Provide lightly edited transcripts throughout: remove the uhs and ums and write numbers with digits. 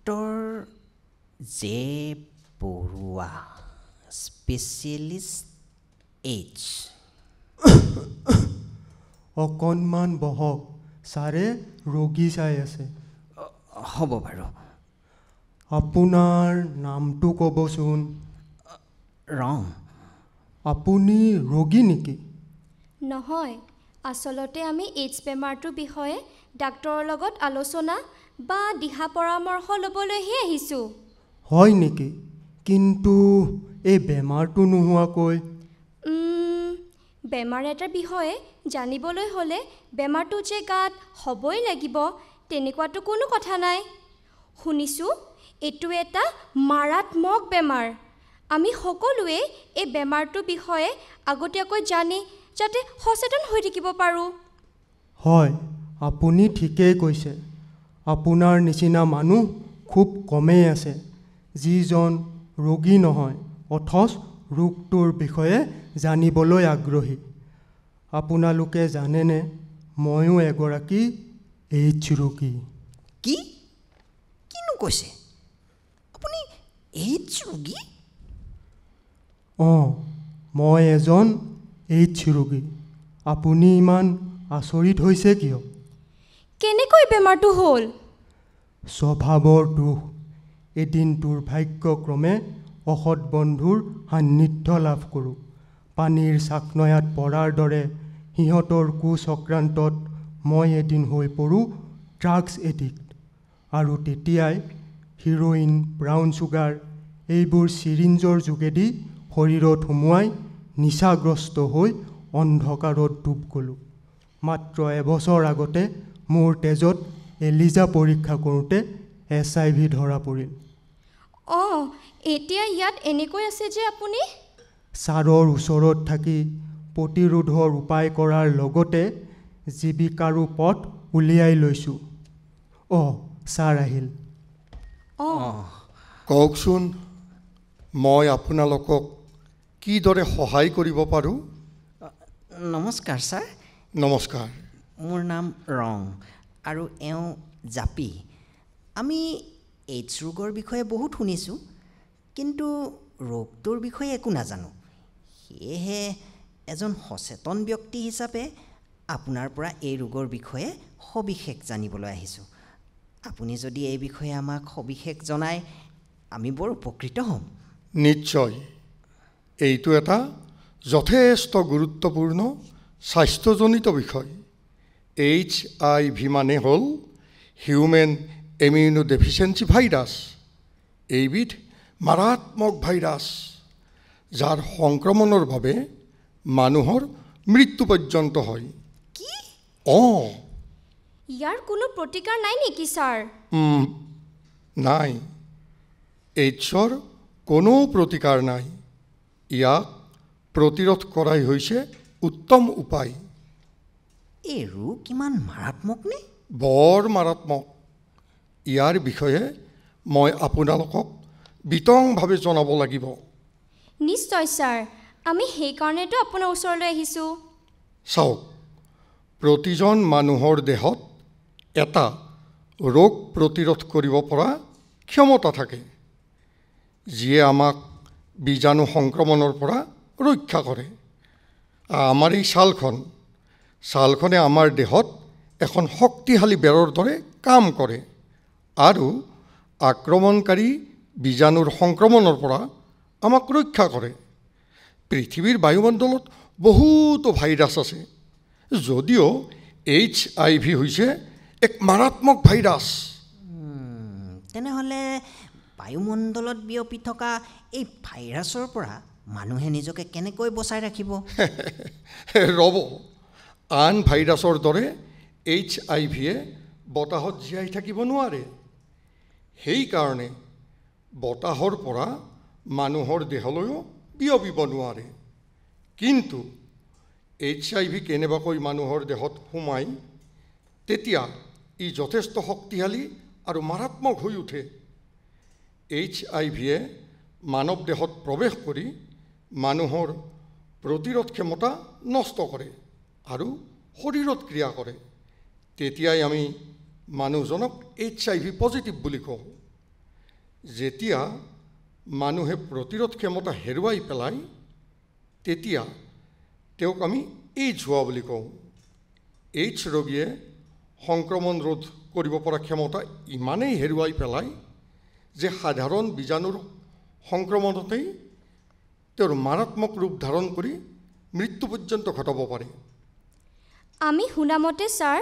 Doctor J Baruah specialist এইচ অকণমান বহক ছাৰে ৰোগী চাই আছে হ'ব বাৰু আপোনাৰ নামটো ক'বচোন ৰং আপুনি ৰোগী নেকি নহয় আচলতে আমি এইডছ বেমাৰটোৰ বিষয়ে ডাক্তৰৰ লগত আলোচনা বা দিহা পৰামৰ্শ ল'বলৈহে আহিছোঁ হয় নেকি কিন্তু এই বেমাৰটো নোহোৱাকৈ বেমাৰ এটাৰ বিষয়ে জানিবলৈ হ'লে বেমাৰটো যে গাত হ'বই লাগিব তেনেকুৱাতো কোনো কথা নাই শুনিছোঁ এইটো এটা মাৰাত্মক বেমাৰ আমি সকলোৱে এই বেমাৰটোৰ বিষয়ে আগতীয়াকৈ জানি যাতে সচেতন হৈ থাকিব পাৰোঁ হয় আপুনি ঠিকেই কৈছে আপোনাৰ নিচিনা মানুহ খুব কমেই আছে যিজন ৰোগী নহয় অথচ ৰোগটোৰ বিষয়ে জানিবলৈ আগ্ৰহী আপোনালোকে জানেনে ময়ো এগৰাকী এইডছ ৰোগী কিনো কৈছে আপুনি এইডছ ৰোগী অঁ মই এজন এইডছ ৰোগী আপুনি ইমান আচৰিত হৈছে কিয় কেনেকৈ বেমাৰটো হ'ল স্বভাৱৰ দোষ এদিন দুৰ্ভাগ্যক্ৰমে অসৎ বন্ধুৰ সান্নিধ্য লাভ কৰোঁ পানীৰ চাকনৈয়াত পৰাৰ দৰে সিহঁতৰ কুচক্ৰান্তত মই এদিন হৈ পৰোঁ ড্ৰাগছ এডিক্ট আৰু তেতিয়াই হিৰ'ইন ব্ৰাউন চুগাৰ এইবোৰ চিৰিঞ্জৰ যোগেদি শৰীৰত সুমুৱাই নিচাগ্ৰস্ত হৈ অন্ধকাৰত ডুব গ'লোঁ মাত্ৰ এবছৰ আগতে মোৰ তেজত এলিজা পৰীক্ষা কৰোঁতে HIV ধৰা পৰিল অঁ এতিয়া ইয়াত এনেকৈ আছে যে আপুনি ছাৰৰ ওচৰত থাকি প্ৰতিৰোধৰ উপায় কৰাৰ লগতে জীৱিকাৰো পথ উলিয়াই লৈছোঁ ছাৰ আহিল কওকচোন মই আপোনালোকক কিদৰে সহায় কৰিব পাৰোঁ নমস্কাৰ ছাৰ নমস্কাৰ মোৰ নাম ৰং আৰু এওঁ জাপি আমি এইডছ ৰোগৰ বিষয়ে বহুত শুনিছোঁ কিন্তু ৰোগটোৰ বিষয়ে একো নাজানো সেয়েহে এজন সচেতন ব্যক্তি হিচাপে আপোনাৰ পৰা এই ৰোগৰ বিষয়ে সবিশেষ জানিবলৈ আহিছোঁ আপুনি যদি এই বিষয়ে আমাক সবিশেষ জনায় আমি বৰ উপকৃত হ'ম নিশ্চয় এইটো এটা যথেষ্ট গুৰুত্বপূৰ্ণ স্বাস্থ্যজনিত বিষয় HIV মানে হ'ল হিউমেন ইমিউনোডেফিচিয়েঞ্চি ভাইৰাছ এইবিধ মাৰাত্মক ভাইৰাছ যাৰ সংক্ৰমণৰ বাবে মানুহৰ মৃত্যু পৰ্যন্ত হয় ইয়াৰ কোনো প্ৰতিকাৰ নাই নেকি ছাৰ নাই এইডছৰ কোনো প্ৰতিকাৰ নাই ইয়াক প্ৰতিৰোধ কৰাই হৈছে উত্তম উপায় এই ৰোগ কিমান মাৰাত্মক নে বৰ মাৰাত্মক ইয়াৰ বিষয়ে মই আপোনালোকক বিতংভাৱে জনাব লাগিব নিশ্চয় ছাৰ আমি সেইকাৰণেতো আপোনাৰ ওচৰলৈ আহিছোঁ চাওক প্ৰতিজন মানুহৰ দেহত এটা ৰোগ প্ৰতিৰোধ কৰিব পৰা ক্ষমতা থাকে যিয়ে আমাক বীজাণু সংক্ৰমণৰ পৰা ৰক্ষা কৰে আমাৰ এই ছালখনে আমাৰ দেহত এখন শক্তিশালী বেৰৰ দৰে কাম কৰে আৰু আক্ৰমণকাৰী বীজাণুৰ সংক্ৰমণৰ পৰা আমাক ৰক্ষা কৰে পৃথিৱীৰ বায়ুমণ্ডলত বহুতো ভাইৰাছ আছে যদিও HIV হৈছে এক মাৰাত্মক ভাইৰাছ তেনেহ'লে বায়ুমণ্ডলত বিয়পি থকা এই ভাইৰাছৰ পৰা মানুহে নিজকে কেনেকৈ বচাই ৰাখিব ৰ'ব আন ভাইৰাছৰ দৰে HIVয়ে বতাহত জীয়াই থাকিব নোৱাৰে সেইকাৰণে বতাহৰ পৰা মানুহৰ দেহলৈও বিয়পিব নোৱাৰে কিন্তু HIV কেনেবাকৈ মানুহৰ দেহত সোমায় তেতিয়া ই যথেষ্ট শক্তিশালী আৰু মাৰাত্মক হৈ উঠে HIVয়ে মানৱ দেহত প্ৰৱেশ কৰি মানুহৰ প্ৰতিৰোধ ক্ষমতা নষ্ট কৰে আৰু শৰীৰত ক্ৰিয়া কৰে তেতিয়াই আমি মানুহজনক HIV পজিটিভ বুলি কওঁ যেতিয়া মানুহে প্ৰতিৰোধ ক্ষমতা হেৰুৱাই পেলায় তেতিয়া তেওঁক আমি এইডছ হোৱা বুলি কওঁ। এইডছ ৰোগীয়ে সংক্ৰমণ ৰোধ কৰিব পৰা ক্ষমতা ইমানেই হেৰুৱাই পেলায় যে সাধাৰণ বীজাণুৰ সংক্ৰমণতেই তেওঁৰ মাৰাত্মক ৰূপ ধাৰণ কৰি মৃত্যু পৰ্যন্ত ঘটাব পাৰে। আমি শুনামতে ছাৰ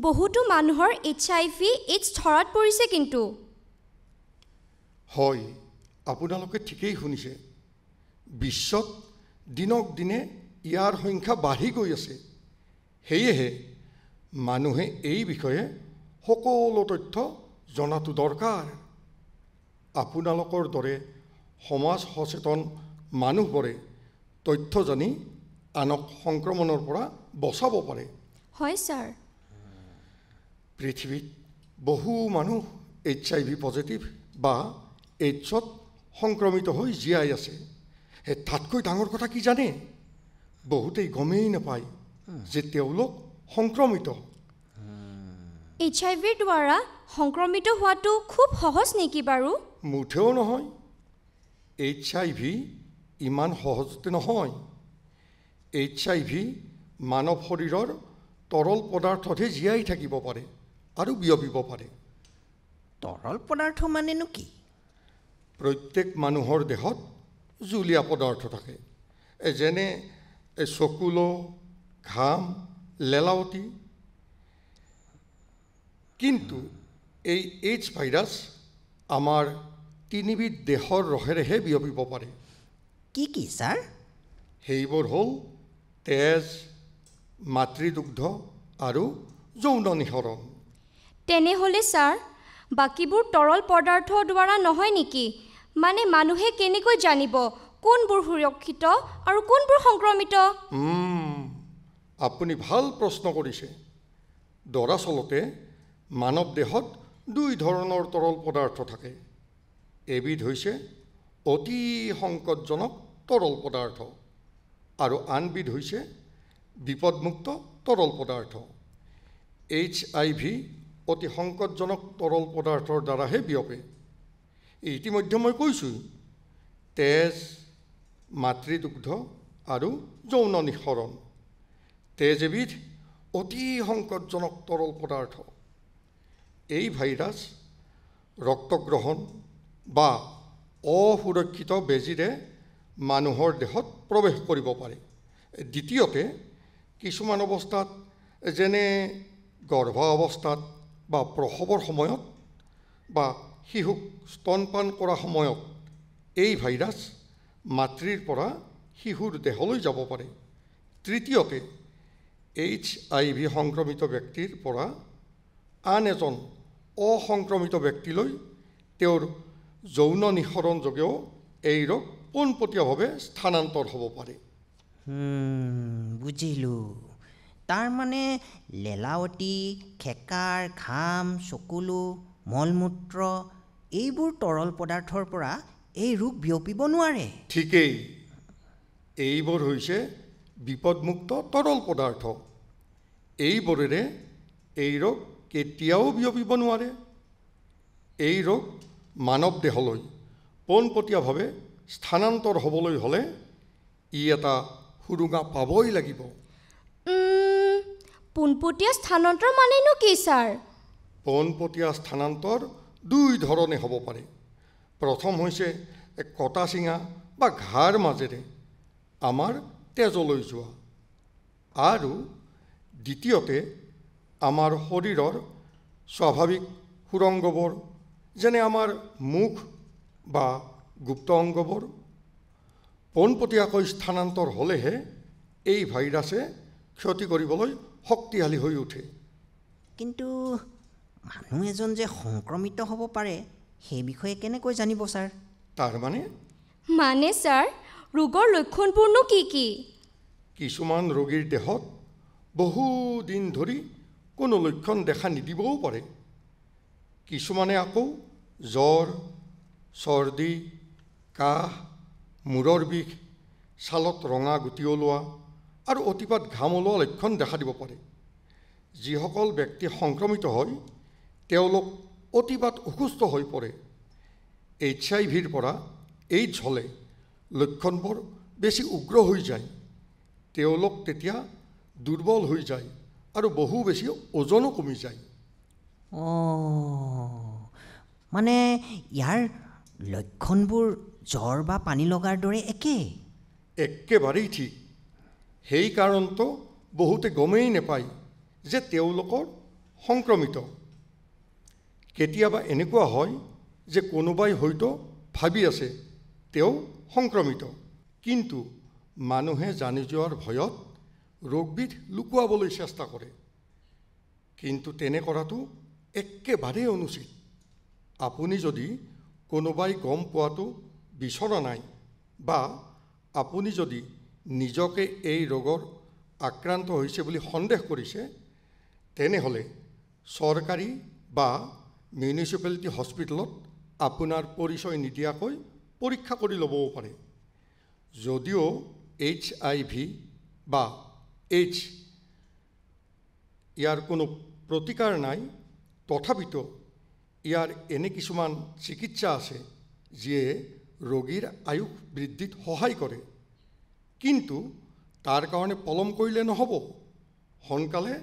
বহুতো মানুহৰ HIV এইডছ ধৰাত পৰিছে কিন্তু। হয়, আপোনালোকে ঠিকেই শুনিছে। বিশ্বত দিনক দিনে ইয়াৰ সংখ্যা বাঢ়ি গৈ আছে। সেয়েহে মানুহে এই বিষয়ে সকলো তথ্য জনাটো দৰকাৰ। আপোনালোকৰ দৰে সমাজ সচেতন মানুহবোৰে তথ্য জানি আনক সংক্ৰমণৰ পৰা বচাব পাৰে। হয় ছাৰ। পৃথিৱীত বহু মানুহ HIV পজিটিভ বা এইডছত সংক্ৰমিত হৈ জীয়াই আছে। তাতকৈ ডাঙৰ কথা কি জানে? বহুতেই গমেই নাপায় যে তেওঁলোক সংক্ৰমিত। HIVৰ দ্বাৰা সংক্ৰমিত হোৱাটো খুব সহজ নেকি বাৰু? মুঠেও নহয়। HIV ইমান সহজতে নহয়। HIV মানৱ শৰীৰৰ তৰল পদাৰ্থতহে জীয়াই থাকিব পাৰে আৰু বিয়পিব পাৰে। তৰল পদাৰ্থ মানেনো কি? প্ৰত্যেক মানুহৰ দেহত জুলীয়া পদাৰ্থ থাকে, যেনে চকুলো, ঘাম, লেলাৱতী। কিন্তু এই এইডছ ভাইৰাছ আমাৰ তিনিবিধ দেহৰ ৰসেৰেহে বিয়পিব পাৰে। কি কি ছাৰ? সেইবোৰ হ'ল তেজ, মাতৃদুগ্ধ আৰু যৌন নিঃসৰণ। তেনেহ'লে ছাৰ বাকীবোৰ তৰল পদাৰ্থৰ দ্বাৰা নহয় নেকি? মানে মানুহে কেনেকৈ জানিব কোনবোৰ সুৰক্ষিত আৰু কোনবোৰ সংক্ৰমিত? আপুনি ভাল প্ৰশ্ন কৰিছে। দৰাচলতে মানৱ দেহত দুই ধৰণৰ তৰল পদাৰ্থ থাকে। এবিধ হৈছে অতি সংকটজনক তৰল পদাৰ্থ আৰু আনবিধ হৈছে বিপদমুক্ত তৰল পদাৰ্থ। HIV অতি সংকটজনক তৰল পদাৰ্থৰ দ্বাৰাহে বিয়পে। ইতিমধ্যে মই কৈছোঁ, তেজ, মাতৃদুগ্ধ আৰু যৌন নিঃসৰণ। তেজ এবিধ অতি সংকটজনক তৰল পদাৰ্থ। এই ভাইৰাছ ৰক্তগ্ৰহণ বা অসুৰক্ষিত বেজীৰে মানুহৰ দেহত প্ৰৱেশ কৰিব পাৰে। দ্বিতীয়তে, কিছুমান অৱস্থাত যেনে গৰ্ভাৱস্থাত বা প্ৰসৱৰ সময়ত বা শিশুক স্তনপান কৰা সময়ত এই ভাইৰাছ মাতৃৰ পৰা শিশুৰ দেহলৈ যাব পাৰে। তৃতীয়তে, HIV সংক্ৰমিত ব্যক্তিৰ পৰা আন এজন অসংক্ৰমিত ব্যক্তিলৈ তেওঁৰ যৌন নিঃসৰণ যোগেও এই ৰোগ পোনপটীয়াভাৱে স্থানান্তৰ হ'ব পাৰে। বুজিলোঁ। তাৰমানে লেলাৱতী, খেকাৰ, ঘাম, চকুলো, মলমূত্ৰ এইবোৰ তৰল পদাৰ্থৰ পৰা এই ৰোগ বিয়পিব নোৱাৰে। ঠিকেই। এইবোৰ হৈছে বিপদমুক্ত তৰল পদাৰ্থ। এইবোৰেৰে এই ৰোগ কেতিয়াও বিয়পিব নোৱাৰে। এই ৰোগ মানৱ দেহলৈ পোনপটীয়াভাৱে স্থানান্তৰ হ'বলৈ হ'লে ই এটা সুৰুঙা পাবই লাগিব। পোনপটীয়া স্থানান্তৰ মানেনো কি ছাৰ? পোনপটীয়া স্থানান্তৰ দুই ধৰণে হ'ব পাৰে। প্ৰথম হৈছে কটা চিঙা বা ঘাৰ মাজেৰে আমাৰ তেজলৈ যোৱা, আৰু দ্বিতীয়তে আমাৰ শৰীৰৰ স্বাভাৱিক সুৰংগবোৰ যেনে আমাৰ মুখ বা গুপ্ত অংগবোৰ পোনপটীয়াকৈ স্থানান্তৰ হ'লেহে এই ভাইৰাছে ক্ষতি কৰিবলৈ শক্তিশালী হৈ উঠে। কিন্তু মানুহ এজন যে সংক্ৰমিত হ'ব পাৰে সেই বিষয়ে কেনেকৈ জানিব ছাৰ? মানে ছাৰ ৰোগৰ লক্ষণবোৰনো কি কি? কিছুমান ৰোগীৰ দেহত বহুদিন ধৰি কোনো লক্ষণ দেখা নিদিবও পাৰে। কিছুমানে আকৌ জ্বৰ, চৰ্দি, কাহ, মূৰৰ বিষ, ছালত ৰঙা গুটি ওলোৱা আৰু অতিপাত ঘাম ওলোৱা লক্ষণ দেখা দিব পাৰে। যিসকল ব্যক্তি সংক্ৰমিত হয় তেওঁলোক অতিপাত অসুস্থ হৈ পৰে। HIV-ৰ পৰা এইডছ হ'লে লক্ষণবোৰ বেছি উগ্ৰ হৈ যায়। তেওঁলোক তেতিয়া দুৰ্বল হৈ যায় আৰু বহু বেছি ওজনো কমি যায়। মানে ইয়াৰ লক্ষণবোৰ জ্বৰ বা পানী লগাৰ দৰে একেবাৰেই ঠিক। সেই কাৰণতো বহুতে গমেই নাপায় যে তেওঁলোকৰ সংক্ৰমিত। কেতিয়াবা এনেকুৱা হয় যে কোনোবাই হয়তো ভাবি আছে তেওঁ সংক্ৰমিত, কিন্তু মানুহে জানি যোৱাৰ ভয়ত ৰোগবিধ লুকুৱাবলৈ চেষ্টা কৰে। কিন্তু তেনে কৰাটো একেবাৰেই অনুচিত। আপুনি যদি কোনোবাই গম পোৱাটো বিচৰা নাই বা আপুনি যদি নিজকে এই ৰোগৰ আক্ৰান্ত হৈছে বুলি সন্দেহ কৰিছে, তেনেহ'লে চৰকাৰী বা মিউনিচিপেলিটি হস্পিটেলত আপোনাৰ পৰিচয় নিদিয়াকৈ পৰীক্ষা কৰি ল'বও পাৰে। যদিও HIV বা এইডছ ইয়াৰ কোনো প্ৰতিকাৰ নাই, তথাপিতো ইয়াৰ এনে কিছুমান চিকিৎসা আছে যিয়ে ৰোগীৰ আয়ুস বৃদ্ধিত সহায় কৰে। কিন্তু তাৰ কাৰণে পলম কৰিলে নহ'ব, সোনকালে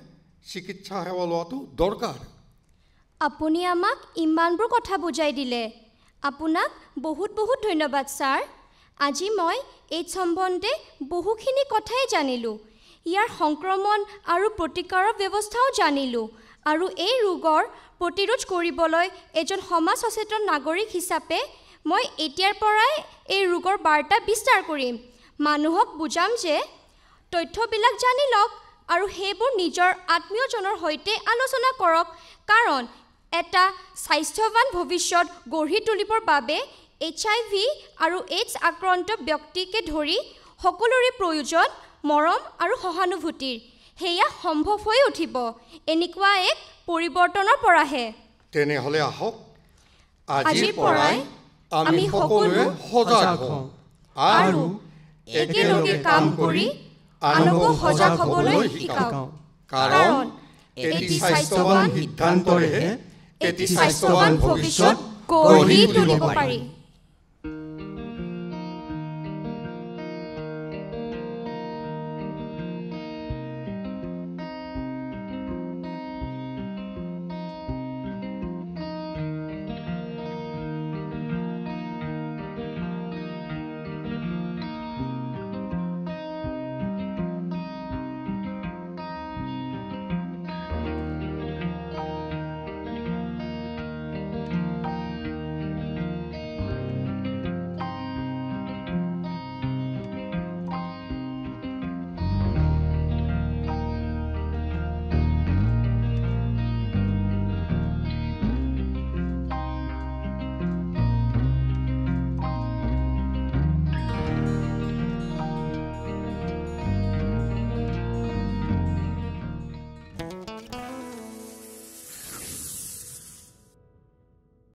চিকিৎসা সেৱা লোৱাটো দৰকাৰ। আপুনি আমাক ইমানবোৰ কথা বুজাই দিলে। আপোনাক বহুত বহুত ধন্যবাদ ছাৰ। আজি মই এইডছ সম্বন্ধে বহুখিনি কথাই জানিলোঁ। ইয়াৰ সংক্ৰমণ আৰু প্ৰতিকাৰৰ ব্যৱস্থাও জানিলোঁ আৰু এই ৰোগৰ প্ৰতিৰোধ কৰিবলৈ এজন সমাজ সচেতন নাগৰিক হিচাপে মই এতিয়াৰ পৰাই এই ৰোগৰ বাৰ্তা বিস্তাৰ কৰিম। মানুহক বুজাম যে তথ্যবিলাক জানি লওক আৰু সেইবোৰ নিজৰ আত্মীয়জনৰ সৈতে আলোচনা কৰক, কাৰণ এটা স্বাস্থ্যৱান ভৱিষ্যত গঢ়ি তুলিবৰ বাবে HIV আৰু এইডছ আক্ৰান্ত ব্যক্তিকে ধৰি সকলোৰে প্ৰয়োজন মৰম আৰু সহানুভূতিৰ। সেয়া সম্ভৱ হৈ উঠিব এনেকুৱা এক পৰিৱৰ্তনৰ পৰাহে। তেনেহ'লে আহক আজিৰ পৰাই আমি সকলোৱে সজাগ হওঁ আৰু একেলগে কাম কৰি আনকো সজাগ হ'বলৈ শিকাওক। কাৰণ এটি স্বাস্থ্যৱান সিদ্ধান্তৰেহে এটি স্বাস্থ্যৱান ভৱিষ্যত গঢ়ি তুলিব পাৰি।